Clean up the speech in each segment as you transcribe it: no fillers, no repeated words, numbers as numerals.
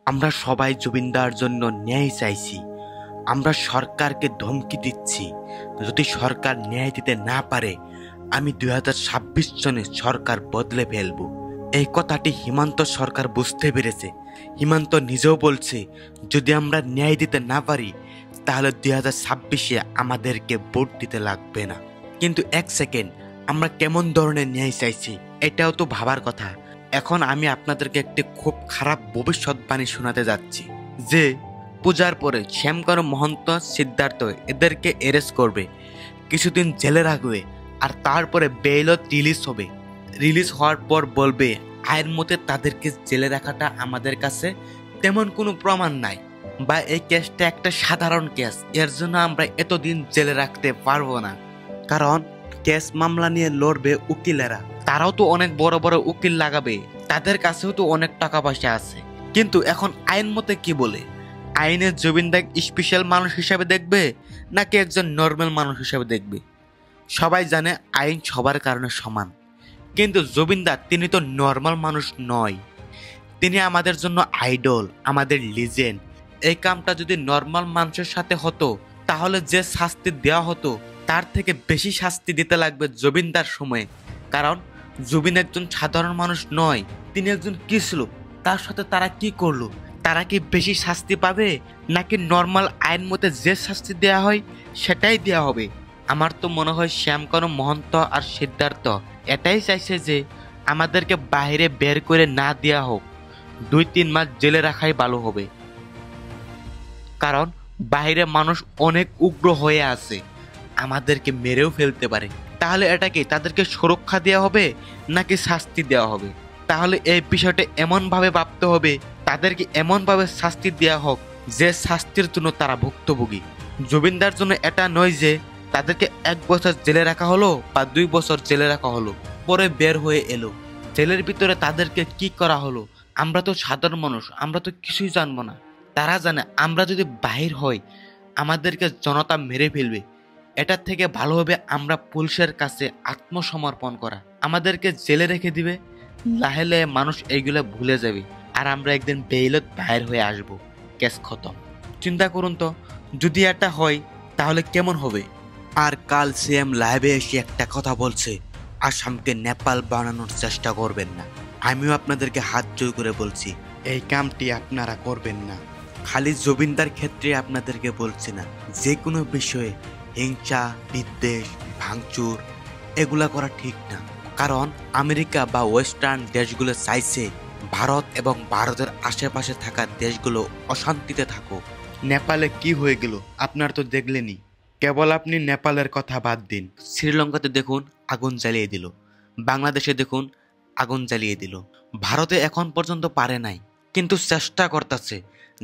আমরা সবাই জুবিনদার জন্য ন্যায় চাইছি। আমরা সরকারকে ধমকি দিচ্ছি, যদি সরকার ন্যায় দিতে না পারে আমি 2026 সনে সরকার বদলে ফেলব। এই কথাটি হিমন্ত সরকার বুঝতে পেরেছে। হিমন্ত নিজেও বলছে যদি আমরা ন্যায় দিতে না পারি তাহলে 2026-এ আমাদেরকে ভোট দিতে লাগবে না। কিন্তু এক সেকেন্ড, আমরা কেমন ধরনের ন্যায় চাইছি এটাও তো ভাবার কথা। এখন আমি আপনাদেরকে একটি খুব খারাপ ভবিষ্যৎবাণী শোনাতে যাচ্ছি যে পূজার পরে শ্যামকানু মহন্ত, সিদ্ধার্থ এদেরকে অ্যারেস্ট করবে, কিছুদিন জেলে রাখবে, আর তারপরে বেইলত রিলিজ হবে। রিলিজ হওয়ার পর বলবে আইন মতে তাদেরকে জেলে রাখাটা আমাদের কাছে তেমন কোনো প্রমাণ নাই, বা এই কেসটা একটা সাধারণ কেস, এর জন্য আমরা এতদিন জেলে রাখতে পারবো না। কারণ কেস মামলা নিয়ে লড়বে উকিলেরা, তারাও তো অনেক বড় বড় উকিল লাগাবে, তাদের কাছেও তো অনেক টাকা পয়সা আছে। কিন্তু এখন আইন মতে কি বলে, আইনের জুবিনদাক স্পেশাল মানুষ হিসাবে দেখবে নাকি একজন নর্মাল মানুষ হিসাবে দেখবে? সবাই জানে আইন সবার কারণে সমান, কিন্তু জুবিনদা তিনি তো নর্মাল মানুষ নয়, তিনি আমাদের জন্য আইডল, আমাদের লিজেন্ড। এই কামটা যদি নর্মাল মানুষের সাথে হতো তাহলে যে শাস্তি দেওয়া হতো তার থেকে বেশি শাস্তি দিতে লাগবে জুবিনদার সময়ে। কারণ জুবিন একজন সাধারণ মানুষ নয়, তিনি একজন কৃষক। তার সাথে তারা কি করলো? তারা কি বেশি শাস্তি পাবে নাকি নর্মাল আইন মতে যে শাস্তি দেওয়া হয় সেটাই দেওয়া হবে? আমার তো মনে হয় শ্যামকানু মহন্ত আর সিদ্ধার্থ এটাই চাইছে যে আমাদেরকে বাইরে বের করে না দেওয়া হোক, 2-3 মাস জেলে রাখাই ভালো হবে। কারণ বাইরে মানুষ অনেক উগ্র হয়ে আছে, আমাদেরকে মেরেও ফেলতে পারে। তাহলে এটা কি তাদেরকে সুরক্ষা দেওয়া হবে নাকি শাস্তি দেওয়া হবে? তাহলে এই বিষয়টা এমনভাবে ভাবতে হবে, তাদেরকে এমনভাবে শাস্তি দেওয়া হোক যে শাস্তির জন্য তারা ভুক্তভোগী। জুবিনদার জন্য এটা নয় যে তাদেরকে 1 বছর জেলে রাখা হলো বা 2 বছর জেলে রাখা হলো, পরে বের হয়ে এলো। জেলের ভিতরে তাদেরকে কি করা হলো আমরা তো সাধারণ মানুষ, আমরা তো কিছুই জানবো না। তারা জানে আমরা যদি বাহির হই আমাদেরকে জনতা মেরে ফেলবে। এটার থেকে ভালো হবে আমরা পুলিশের কাছে আত্মসমর্পণ করা, আমাদেরকে জেলে রেখে দিবে, লাহে লাহে মানুষ এইগুলো ভুলে যাবে, আর আমরা একদিন বেইলত বাইর হয়ে আসব, কেস খতম। চিন্তা করুন তো যদি এটা হয় তাহলে কেমন হবে। আর কাল সিএম লাইভে এসে একটা কথা বলছে, আসামকে নেপাল বানানোর চেষ্টা করবেন না। আমিও আপনাদেরকে হাত জোর করে বলছি এই কামটি আপনারা করবেন না। খালি জুবিনদার ক্ষেত্রে আপনাদেরকে বলছি না, যে কোনো বিষয়ে হিংসা, বিদ্বেষ, ভাঙচুর এগুলা করা ঠিক না। কারণ আমেরিকা বা ওয়েস্টার্ন দেশগুলো চাইছে ভারত এবং ভারতের আশেপাশে থাকা দেশগুলো অশান্তিতে থাকুক। নেপালে কি হয়ে গেল আপনার তো দেখলেনই। কেবল আপনি নেপালের কথা বাদ দিন, শ্রীলঙ্কাতে দেখুন আগুন জ্বালিয়ে দিল, বাংলাদেশে দেখুন আগুন জ্বালিয়ে দিল। ভারতে এখন পর্যন্ত পারে নাই, কিন্তু চেষ্টা করতেছে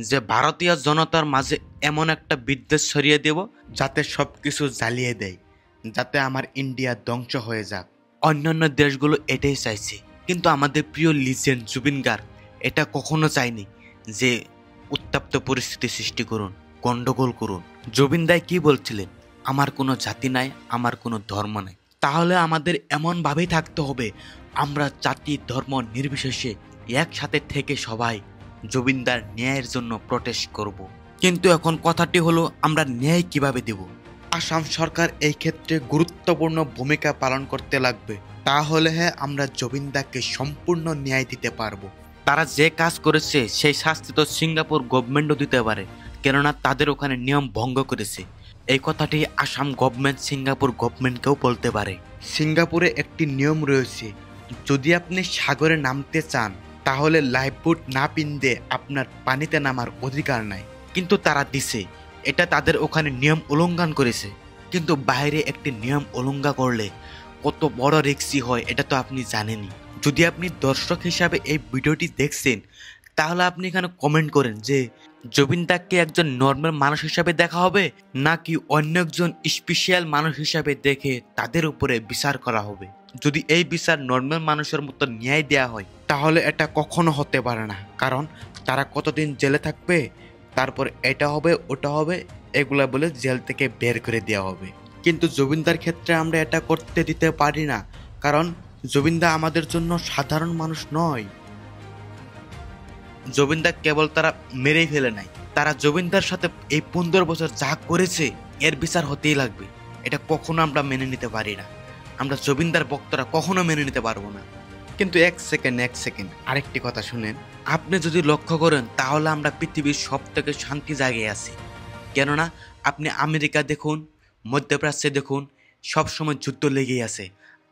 যে ভারতীয় জনতার মাঝে এমন একটা বিদ্বেষ ছড়িয়ে দেব যাতে সবকিছু জ্বালিয়ে দেয়, যাতে আমার ইন্ডিয়া ধ্বংস হয়ে যাক। অন্যান্য দেশগুলো এটাই চাইছে, কিন্তু আমাদের প্রিয় লিজেন্ড জুবিন গার্গ এটা কখনো চায়নি যে উত্তপ্ত পরিস্থিতি সৃষ্টি করুন, গন্ডগোল করুন। জুবিন দাই কি বলছিলেন, আমার কোনো জাতি নাই, আমার কোনো ধর্ম নাই। তাহলে আমাদের এমনভাবেই থাকতে হবে আমরা জাতি ধর্ম নির্বিশেষে একসাথে থেকে সবাই জুবিনদার ন্যায়ের জন্য প্রটেস্ট করব। কিন্তু এখন কথাটি হলো আমরা ন্যায় কিভাবে দেব? আসাম সরকার এই ক্ষেত্রে গুরুত্বপূর্ণ ভূমিকা পালন করতে লাগবে, তাহলে হ্যাঁ আমরা জুবিনদাকে সম্পূর্ণ ন্যায় দিতে পারবো। তারা যে কাজ করেছে সেই শাস্তি তো সিঙ্গাপুর গভর্নমেন্টও দিতে পারে, কেননা তাদের ওখানে নিয়ম ভঙ্গ করেছে। এই কথাটি আসাম গভর্নমেন্ট সিঙ্গাপুর গভর্নমেন্টকেও বলতে পারে। সিঙ্গাপুরে একটি নিয়ম রয়েছে, যদি আপনি সাগরে নামতে চান তাহলে লাইফবোট না পিনতে আপনার পানিতে নামার অধিকার নাই, কিন্তু তারা দিছে। এটা তাদের ওখানে নিয়ম উল্লঙ্ঘন করেছে। কিন্তু বাইরে একটি নিয়ম উল্লঙ্ঘন করলে কত বড় রিস্কি হয় এটা তো আপনি জানেনই। যদি আপনি দর্শক হিসাবে এই ভিডিওটি দেখছেন তাহলে আপনি এখানে কমেন্ট করেন যে জুবিনদাকে একজন নর্মাল মানুষ হিসাবে দেখা হবে নাকি অন্য একজন স্পেশাল মানুষ হিসাবে দেখে তাদের উপরে বিচার করা হবে। যদি এই বিচার নর্মাল মানুষের মতো ন্যায় দেয়া হয় তাহলে এটা কখনো হতে পারে না, কারণ তারা কতদিন জেলে থাকবে, তারপর এটা হবে ওটা হবে এগুলা বলে জেল থেকে বের করে দেওয়া হবে। কিন্তু জুবিনদার ক্ষেত্রে আমরা এটা করতে দিতে পারি না, কারণ জুবিনদা আমাদের জন্য সাধারণ মানুষ নয়। জবিনদা কেবল তারা মেরেই ফেলে নাই, তারা জবিনদার সাথে এই 15 বছর যা করেছে এর বিচার হতেই লাগবে। এটা কখনো আমরা মেনে নিতে পারি না, আমরা জবিনদার বক্তরা কখনো মেনে নিতে পারবো না। কিন্তু এক সেকেন্ড আরেকটি কথা শুনেন, আপনি যদি লক্ষ্য করেন তাহলে আমরা পৃথিবীর সব থেকে শান্তি জায়গায় আছি। কেননা আপনি আমেরিকা দেখুন, মধ্যপ্রাচ্যে দেখুন, সবসময় যুদ্ধ লেগেই আছে।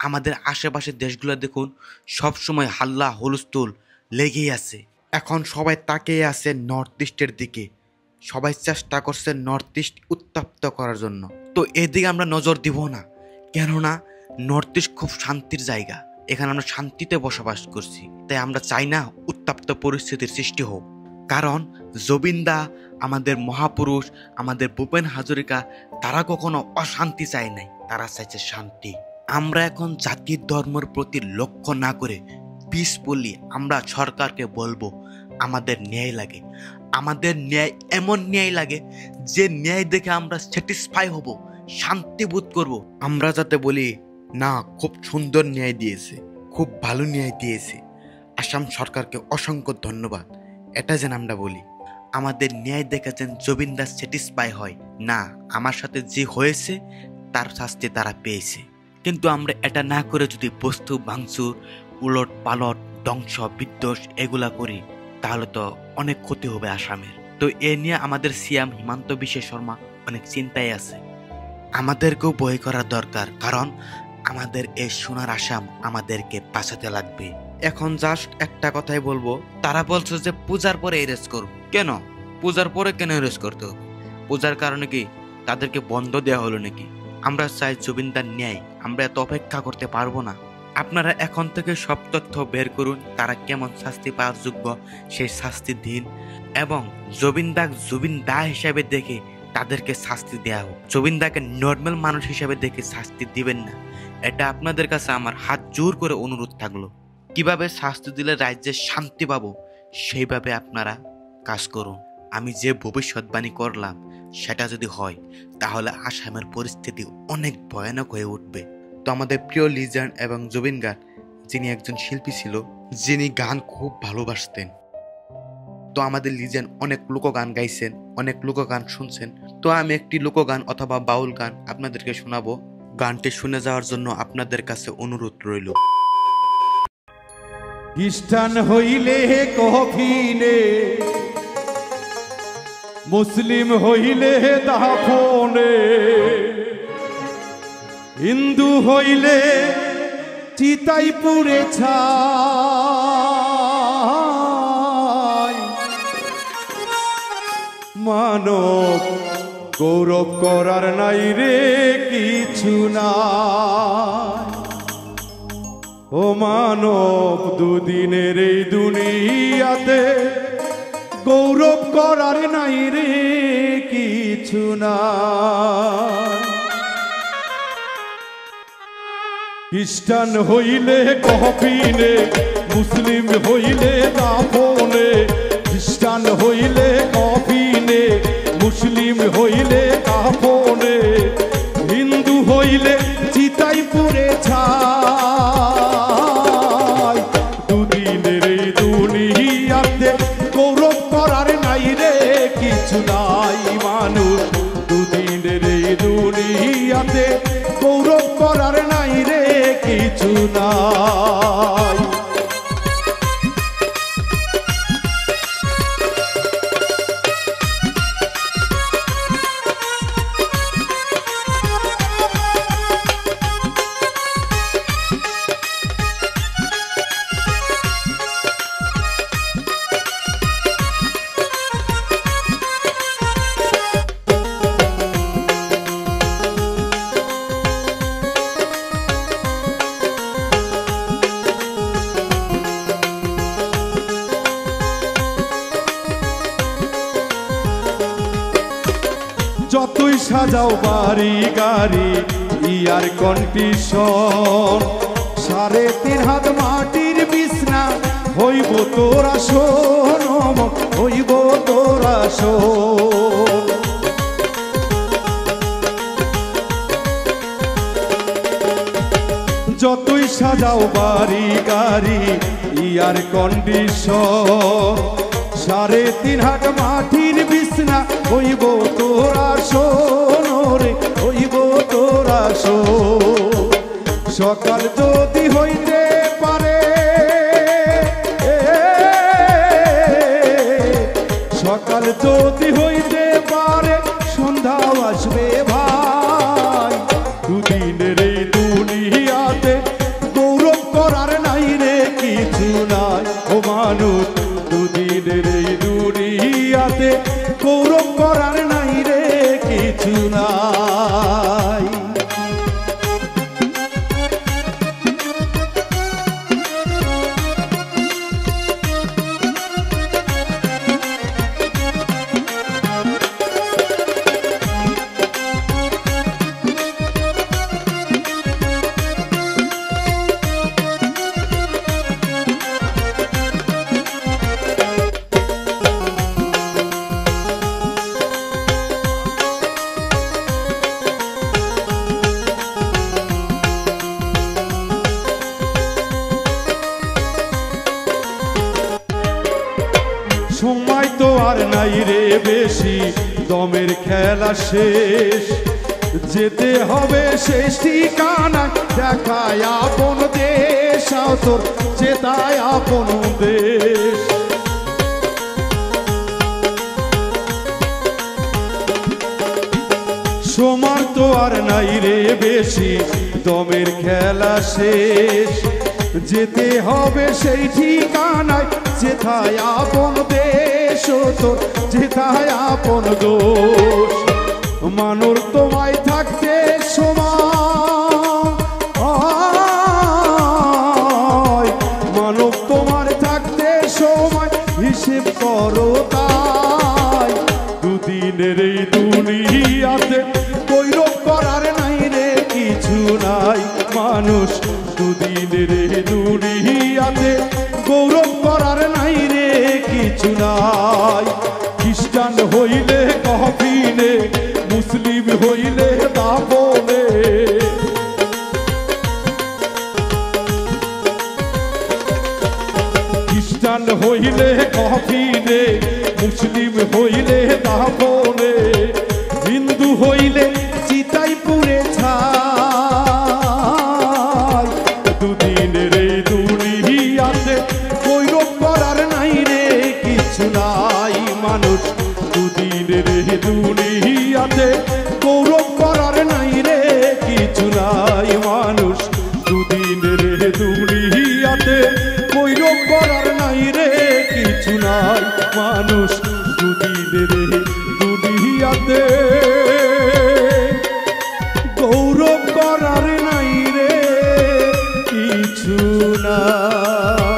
আমাদের আশেপাশের দেশগুলো দেখুন, সবসময় হাল্লা হুলস্থুল লেগেই আছে। এখন সবাই তাকিয়ে আছে নর্থ ইস্টের দিকে, সবাই চেষ্টা করছে নর্থ ইস্ট উত্তপ্ত করার জন্য। তো এদিকে আমরা নজর দিব না, কেননা নর্থ ইস্ট খুব শান্তির জায়গা, এখানে আমরা শান্তিতে বসবাস করছি। তাই আমরা চাই না উত্তপ্ত পরিস্থিতির সৃষ্টি হোক। কারণ জবিনদা, আমাদের মহাপুরুষ, আমাদের ভূপেন হাজরিকা, তারা কখনো অশান্তি চায় নাই, তারা চাইছে শান্তি। আমরা এখন জাতির ধর্মের প্রতি লক্ষ্য না করে পিসফুলি আমরা সরকারকে বলবো আমাদের ন্যায় লাগে, আমাদের ন্যায় এমন ন্যায় লাগে যে ন্যায় দেখে আমরা স্যাটিসফাই হব, শান্তি বোধ করব। আমরা যাতে বলি না খুব সুন্দর ন্যায় দিয়েছে, খুব ভালো ন্যায় দিয়েছে, আসাম সরকারকে অসংখ্য ধন্যবাদ, এটা যেন আমরা বলি। আমাদের ন্যায় দেখে যেন জবিনদা স্যাটিসফাই হয়, না আমার সাথে যে হয়েছে তার শাস্তি তারা পেয়েছে। কিন্তু আমরা এটা না করে যদি বস্তু ভাঙচুর, উলট পালট, ধ্বংস বিধ্বস এগুলা করি তাহলে তো অনেক ক্ষতি হবে আসামের। তো এ নিয়ে আমাদের সিএম হিমন্ত বিশ্ব শর্মা অনেক চিন্তায় আছে। আমাদেরকেও বই করা দরকার, কারণ আমাদের এই সোনার আসাম আমাদেরকে বাঁচাতে লাগবে। এখন জাস্ট একটা কথাই বলবো, তারা বলছে যে পূজার পরে এরেস্ট করব। কেন পূজার পরে কেন এরেস্ট করতে হবে? পূজার কারণে কি তাদেরকে বন্ধ দেওয়া হলো নাকি? আমরা চাই জবিনদার ন্যায়, আমরা এত অপেক্ষা করতে পারবো না। আপনারা এখন থেকে সব তথ্য বের করুন, তারা কেমন শাস্তি পাওয়ার যোগ্য সেই শাস্তি দিন, এবং জবিনদা হিসাবে দেখে তাদেরকে শাস্তি দেওয়া হোক। জবিনদাকে নর্মাল মানুষ হিসাবে দেখে শাস্তি দিবেন না, এটা আপনাদের কাছে আমার হাত জোর করে অনুরোধ থাকলো। কিভাবে শাস্তি দিলে রাজ্যে শান্তি পাবো সেইভাবে আপনারা কাজ করুন। আমি যে ভবিষ্যৎবাণী করলাম সেটা যদি হয় তাহলে আসামের পরিস্থিতি অনেক ভয়ানক হয়ে উঠবে। তো আমাদের প্রিয় লিজেন্ড এবং জুবিন গার্গ, যিনি একজন শিল্পী ছিল, যিনি গান খুব ভালোবাসতেন, তো আমাদের লিজেন্ড অনেক লোকগান গাইছেন, অনেক লোকগান শুনছেন। তো আমি একটি লোকগান অথবা বাউল গান আপনাদেরকে শোনাবো। গানটি শুনে যাওয়ার জন্য আপনাদের কাছে অনুরোধ রইল। খ্রিস্টান হইলে কফিনে, মুসলিম হইলে দাফনে, হিন্দু হইলে চিতাই পুড়ে ছাই, মানব গৌরব করার নাই রে কিছু নাই। ও মানব দুদিনের এই দুনিয়াতে গৌরব করার নাই রে কিছু নাই। খ্রিস্টান হইলে কফিনে, মুসলিম হইলে দাফনে, খ্রিস্টান হইলে কফিনে, মুসলিম হইলে দাফনে, হিন্দু হইলে চিতাই পুড়ে ছাই। দুদিনের এই দুনিয়াতে গৌরব করার নাই রে কিছু নাই। মানুষ দুদিনের এই দুনিয়াতে গৌরব করার নাই রে কিছু নাই। যতই সাজাও বাড়ি গাড়ি ইয়ার কন্ডিশন, 3.5 হাত মাটির বিছনা হইব তোরা শোন, হইব তোরা শোন। যতই সাজাও বাড়ি গাড়ি ইয়ার কন্ডিশন, 3.5 হাত মাটির বিছনা হইব তোরা শোন রে, হইব তোরা শোন। সকাল যদি হইতে পারে, সকাল যদি হইতে পারে সন্ধ্যাও আসবে ভাই। দুদিনের এই দুনিয়াতে গৌরব করার নাই রে কিছু নাই ও মানুষ। দুদিনের এই দুনিয়াতে গৌরব করার নাই রে কিছু নাই। সময় তো আর নাই রে বেশি, দমের খেলা শেষ। যেতে হবে শেষ ঠিকানা, দেখায় আপন দেশ, তোর চেতায় আপন দেশ। সময় তো আর নাই রে বেশি, দমের খেলা শেষ। যেতে হবে সেই ঠিকানায়, যেথায় আপন দেশ, তোর যেথায় আপন দোষ। মানুষ তোমায় থাকতে সময়, মানব তোমার থাকতে সময় হিসেব করো তাই। দুদিনের এই দুনিয়াতে গৌরব করার নাই রে কিছু নাই মানুষ। দুদিনের এই দুনিয়াতে গৌরব করার নাই রে কিছু নাই। খ্রিস্টান হইলে কফিনে, মুসলিম হইলে দাফনে। খ্রিস্টান হইলে কফিনে, মুসলিম হইলে দাফনে। হিন্দু হইলে চিতাই পুড়ে ছাই। দুদিনের এই দুনিয়াতে গৌরব করার নাই রে কিছু নাই মানুষ। দুদিনের এই দুনিয়াতে গৌরব করার নাই রে কিছু নাই মানুষ। দুদিনের এই দুনিয়াতে গৌরব করার নাই রে কিছু নাই মানুষ। দুদিনের এই দুনিয়াতে গৌরব করার নাই রে কিছু নাই।